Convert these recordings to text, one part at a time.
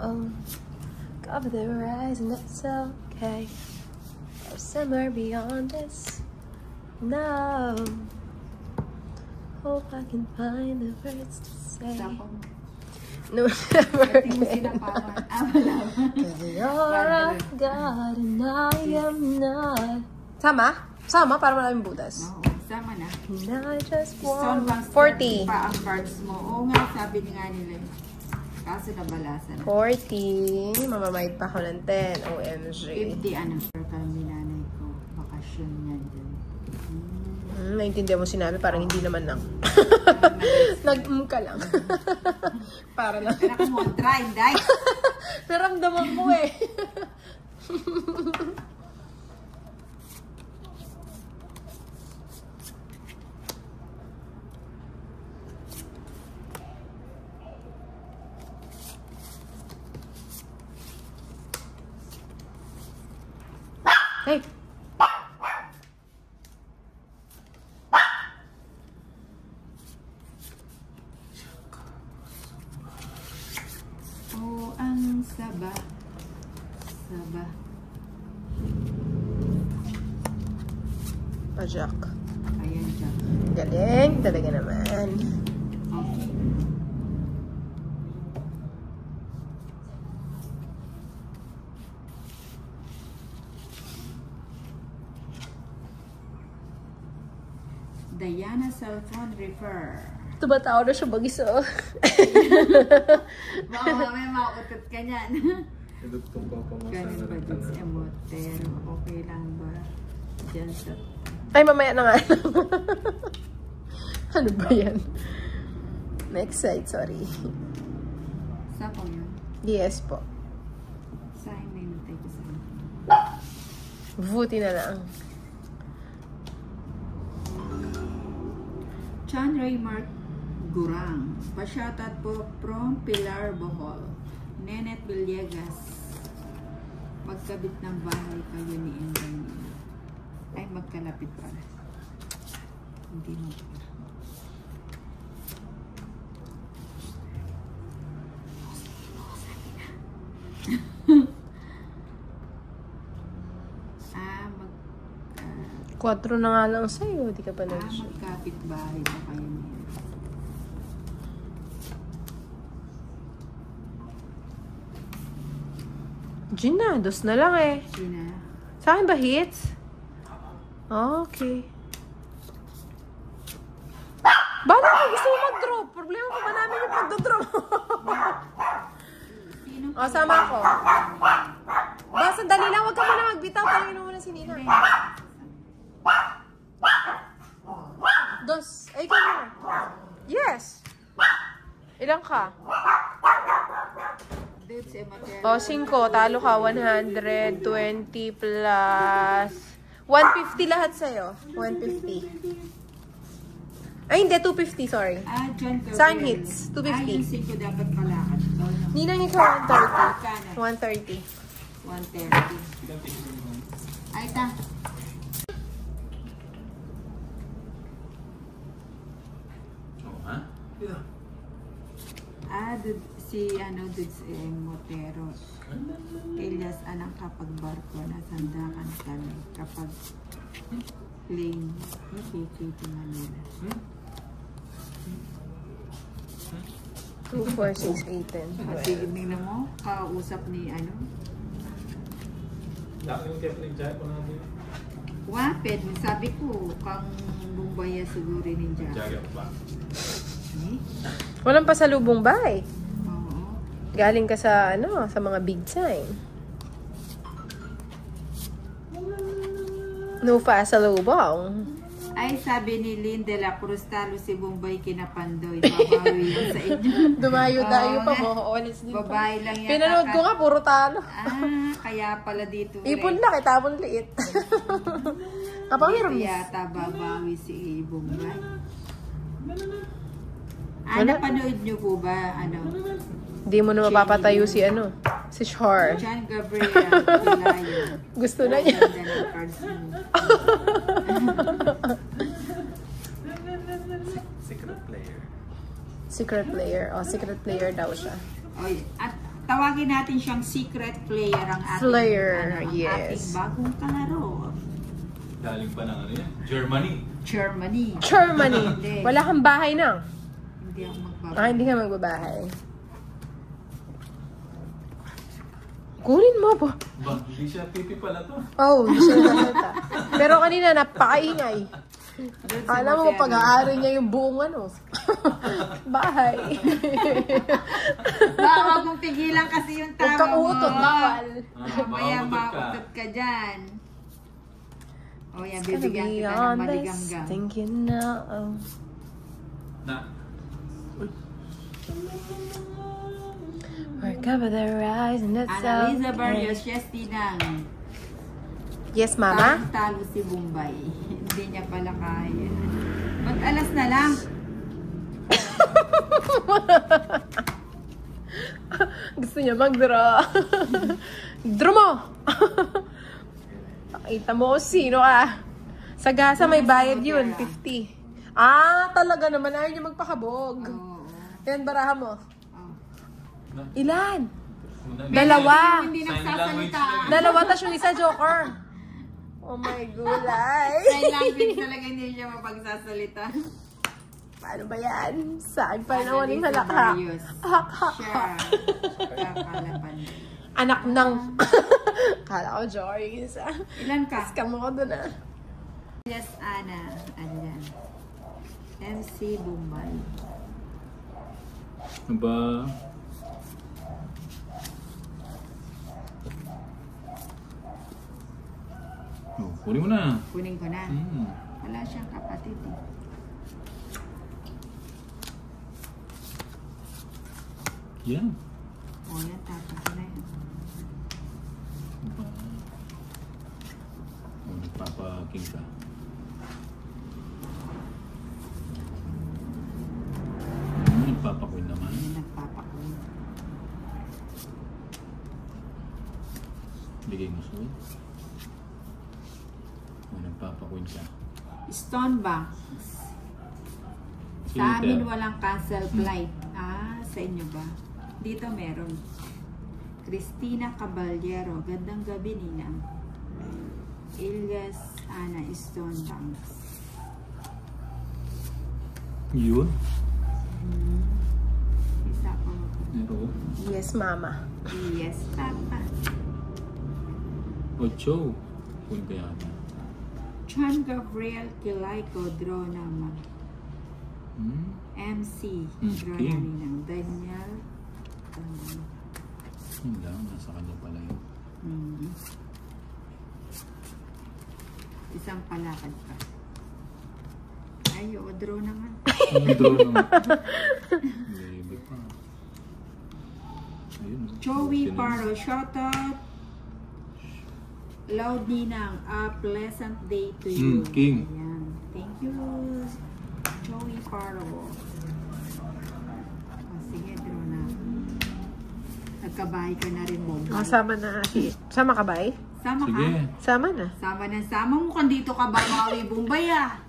no. Cover their eyes and that's okay. Or somewhere beyond this. No. Hope I can find the words to say. No, never again. Cause you're a God and I am not. Sama? Sama para maraming butas. Oo, sama na. And I just want 40. Pa ang cards mo. Oo nga, sabi nga nila. Kaso nabalasan. 40. Mamamahid pa ako ng 10. OMG. 50 ano. Kami nanay ko. Bakasyon yan dyan. Naintindihan mo sinabi, parang hindi naman lang. Nag-ka lang. Para lang. Kailangan mo ang try, Day. Naramdaman mo eh. Hey! Oh, ang saba. Saba. Pajak. Ayan siya. Galing talaga naman. Okay. Diana cellphone refer. Tumatawa na siya mag-isa. Baka mamaya mautot ka niyan. Idugtong pa pa Ganun ba dun sa emotero? Okay lang ba? Diyan sa... Ay, mamaya na nga. Ano ba yan? Next side, sorry. Sa ko yun? Yes po. Saan may nutay ko sa'yo? Buti na lang. Chan Raymark Gurang. Pa-shoutout po from Pilar Bohol. Nenet Villegas. Magkabit ng bahay kayo ni Inday. Ay, magkalapit pala. Hindi mo. Quatro na nga lang sa'yo. Di ka pa nag-share. Magkapit bahay ba kayo niya? Gina, dos na lang eh. Gina? Sa akin ba hits? Okay. Bala ko, gusto mo mag-drop. Problema pa ba namin yung pag-drop? O, sama ako. Ba, sandali lang. Huwag ka muna magbitaw. Talangin mo muna si Nina. Dos. Ay, ikaw muna. Yes. Ilang ka? O, 5. Talo ka. 120 plus... 150 lahat sa'yo. 150. Ay, hindi. 250, sorry. John Gabriel. Saan hits? 250. Ayusin ko dapat palakad. Ninang ikaw, 130. 130. 130. Ay, ta. Si Dudes Moteros. Elias anang kapag barko na sandakan kami kapag plane KKT Manila. 2, 4, 6, 8, 10. Sige, tingnan mo, kausap ni Daking Kepling Jai po natin. Waped, sabi ko, kang Bumbaya siguro ninja. Jagat ba? Walang pasalubong bike. Oo. Galing ka sa, sa mga big time. No pasalubong. Ay, sabi ni Lynn de la Cruz, talo si Bombay kinapandoy. Babawi yan sa inyo. Dumayo-dayo pa mo. Honestly. Babae lang yan. Pinanood ko nga, puro talo. Kaya pala dito. Ipon lang, itapon liit. Dito yata babawi si Bombay. Napanood nyo po ba, Hindi mo na mapapatayo si si Char. John Gabriel Pilayo. Gusto na niya. Secret player. Secret player. Secret player daw siya. Oy, at Tawagin natin siyang secret player ang ating, Player, ang yes. ating bagong kalaro. Galing pa ng ano yan? Germany. Germany. Germany. Hindi. Wala kang bahay na. Hindi ako magbabahay. Ah, hindi ka magbabahay. Kunin mo po. Ba, hindi siya pipi pala to. Oh, hindi siya nasalita. Pero kanina, napakaingay. Doon si Alam mo, Mateo. pag-aari niya yung buong ano. Bahay. Baka mong pigilan kasi yung Huwag tama kang mo. uutot, bawal. Mamaya Mautot ka. mautot ka dyan. O yan, Gonna bibigyan be kita ng on this, maligamgam. thinking now. Na. Or cover their eyes and that's Annalisa okay. Barrios, yes, Tinang. Yes, mama? Talo si Bombay. Hindi niya pala kaya. Mag-alas na lang. Gusto niya mag-draw. Draw mo! Pakita mo kung sino ka. Sa gasa may bayad yun, 50. Ah, talaga naman. Ayaw niya magpakabog. Oo. Yan, baraha mo. Oh. Ilan? Una, Dalawa. Hindi Sign nagsasalita. language. Dalawa, tas yung isa, joker. Oh my gulay. Sign language talaga hindi siya mapagsasalita. Paano ba yan? Saan pa naman yung Annalisa halakhak? Barrios. Hak-hak. Siya. Kakalaban. Anak ng... Kala ko, Jory. Isa. Ilan ka? Scam ako dun ah. Yes, Ana. Ano yan? MC Bombay. Ano ba? Oh, kunin mo na. Kunin ko na. Hmm. Wala siyang kapatid eh. Yan. O yan, tapos ko na yan. Oh, nagpapaking ka. Nagpapakuin naman. Hindi nagpapakunin. Bigay mo suot. Oh, nagpapakuin ka. Stone Bank. Sa Filter. amin walang cancel flight. Ah, sa inyo ba? Dito meron. Cristina Caballero. Gandang gabi, Ninang. Ilyas Ana Stone Banks. Yun. Isa pa mo. Meron. Yes, mama. Yes, Papa. Ocho. Kunin ka yata. John Gabriel Kilayko. Draw naman. Hmm? MC. Draw Okay. na Ninang. Daniel. Yun lang. Nasa kanya pala yun. Isang palakad pa. Ay, o, draw na nga. Draw naman. Baby pa. Ayun. Joey Paro, shoutout. Loud Ninang, a pleasant day to you. King. Ayan. Thank you, Joey Paro. O, sige, draw na. Nagkabahay ka na rin, Bob. Sama na. Sama ka ba eh? Sama Sige. ka? Sama na. Sama na sama mo. Kandito ka ba, Maui Bombay ah?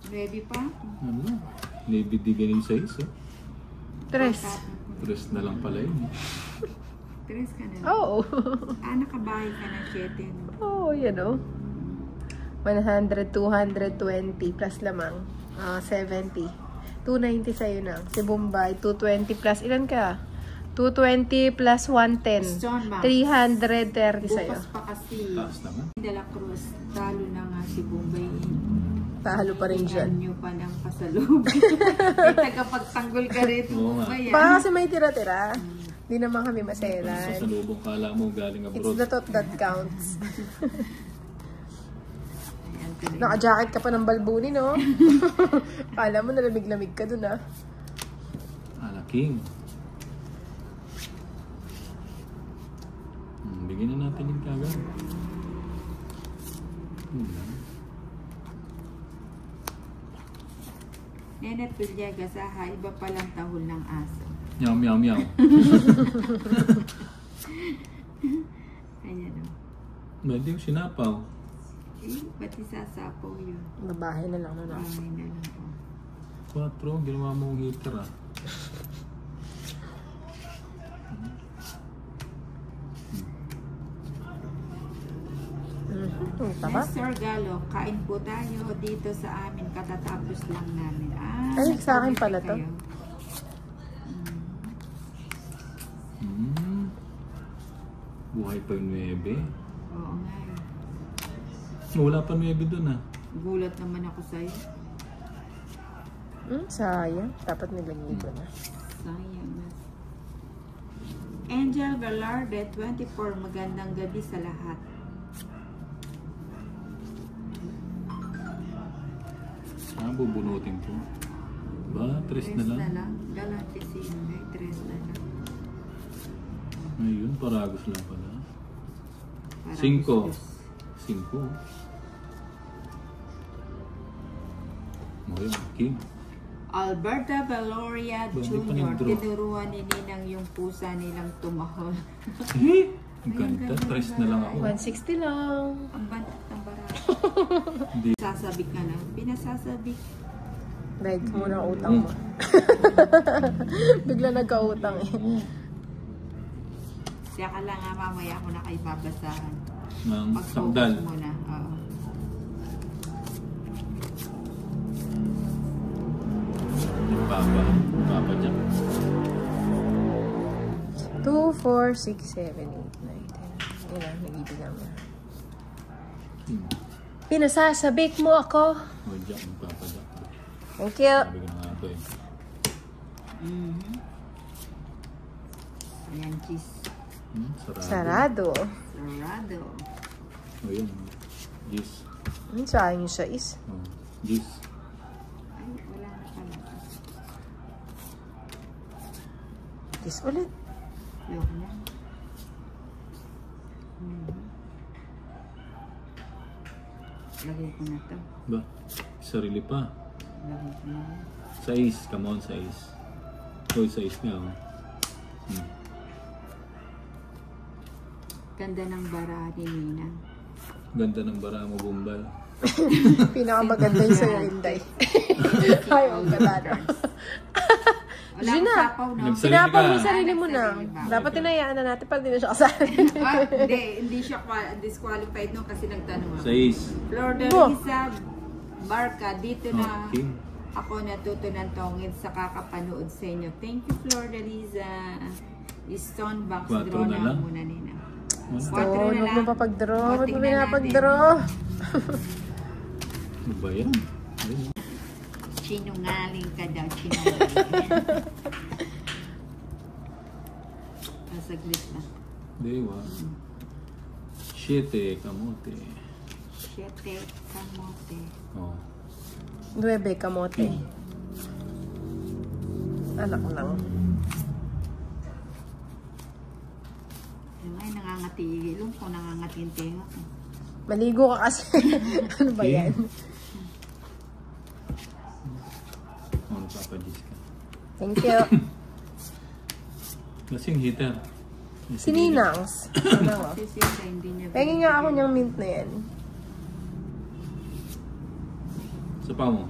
Ready pa? Ano? Nabidigan yung size eh. Tres. Tres na lang pala yun eh. Tres ka na. Oo. Ah, nakabahay ka na 7. Oo, yan o. 100, 220 plus lamang. 70. 290 sa'yo na. Si Bombay, 220 plus. Ilan ka? 220 plus 110. Stone Bank. 330 sa'yo. Bukas pa kasi. Taas naman. De La Cruz, talo na nga si Bombay. Tahalo pa rin dyan. Nyo pa ng pasalubong. May tagapagtanggol ka rin, Oo nga. Bombay. Baka kasi may tira-tira. Hindi naman kami maselan. Sa lubong kala mo galing It's abroad. the thought that counts. Ayan, tuloy. Naka-jacket ka pa ng balbuni, no? Kala mo nalamig-lamig ka dun, ah. Ala, King. Bigyan na natin yung kagad. Yun lang. Nenet Villegas, aha, iba palang tahol ng aso. Meow, meow, meow. Ayan o. Hindi yung sinapaw. Eh, ba't isasapaw yun? Babahay na lang, no? Bahay na lang po. 4, ginawa mong heater ah. Tama? Sir Galo, kain po tayo dito sa amin. Katatapos lang namin. Ay, sa akin pala to. Buhay pa yung 9. Oo nga. Wala pa 9 dun ah. Gulat naman ako sa'yo. Sayang. Dapat nilagay ko na. Sayang na. Angel Velarde, 24. Magandang gabi sa lahat. Bubunutin ko. Ba? 3 na lang? Galante si Inday, 3 na lang. Ayun, paragos lang pala. 5. 5. Ayun, King. Alberta Valoria Jr. Tinuruan ni Ninang yung pusa nilang tumahol. Ang ganda, 3 na lang ako. 160 lang. Ang bantat ng barato. Sasabik ka na. Pinasasabik. Bayad ko muna ang utang mo. Bigla nagka-utang eh. Siya ka lang nga, mamaya ako na kayo babasahan. Ng Mag-focus sakdal. muna. Oo. Papa dyan. 2, 4, 6, 7, 8, 9, 10. Yan lang, nag-ibigan mo. Pinasasabik mo ako. O dyan, Papa dyan. Thank you. Sabi ko na nga ito eh. Ayan, cheese. Sarado. Sarado. O yun. Gis. Sayang yung sais. Gis. Ay, wala na pala. Gis ulit. Yok na. Lagay ko na to. Ba? Sarili pa. Lagay ko na. 6. Come on, 6. Uy, 6 nga oh. Ganda ng bara ni Nina. Ganda ng bara mo, Bombay. Pinakamaganda yung sa'yo, Inday. Ay, ang ganda. Wala akong sapaw, no? Sinapaw mo sarili mo na. Dapat tinayaan na natin para di na siya kasali. Hindi siya disqualified no kasi nagtanong ako. 6. Flor de Lisa Barca, dito na Okay. ako natuto ng tongid sa kakapanood sa inyo. Thank you, Flor de Lisa. Stone box 4 draw na na lang? muna, Nina. So, 4 na huwag lang. mo papag-draw. Huwag mo Tingnan pinapag-draw. Ano ba yan? Ayun. Sinungaling ka daw, sinungaling. Saglit na. Dewa. 7. Kamote. 7 kamote. Oh. 9, kamote. Anak lang. Yung ay nangangati. Ilong ko nangangati yung tenga ko. Maligo ka kasi. Ano ba yan? Ano Papa Gis ka? Thank you. Kasing heater. Sininangs. Ano? Kasi siya hindi niya. Pengin nga ako niyang mint na yan. Sa pa mo.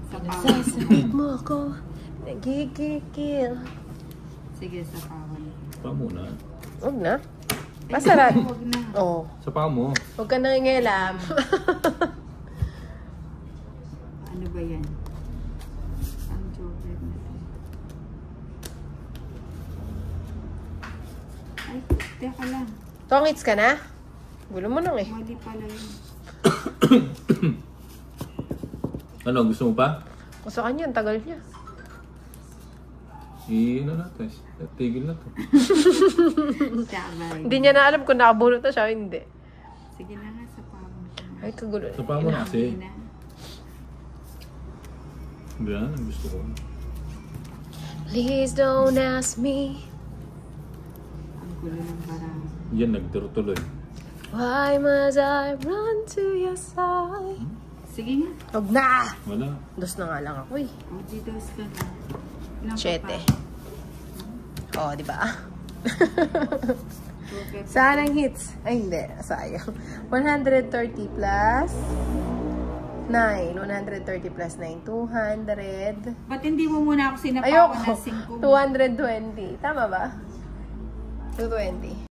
Sa pawon. Sasabik mo ako. Nagigigil. Sige, sa pawon. Pa muna. Huwag na. Masarap. Huwag na. Oo. Sa pa mo. Huwag ka nangingilam. Ano ba yan? Ang joker na to. Ay, teka lang. Tongits ka na? Gulo mo nang eh. Mali pala yun. Ano, gusto mo pa? Gusto ka niya, ang tagal niya. Ano natin? Tigil na to. Sabay. Hindi niya na alam kung nakabunot na siya o hindi. Sige na nga, sa pawon. Ay, kagulo. Sa pa mo na kasi. Hindi na. Yan, ang gusto ko. Please don't ask me Ang gulo ng barang. Yan, nagtuloy. why must I run to your side. Sige nga. Huwag na! Wala. Dos na nga lang ako eh. O, G-dos ka na. Ilang ka 7. pa? Oh, di ba? Joker. Saan ang hits? Ay, hindi. Sayang. 130 plus 9. 130 plus 9. 200. Ba't hindi mo muna ako sinapawan Ayoko. na 5? 220. Tama ba? 220.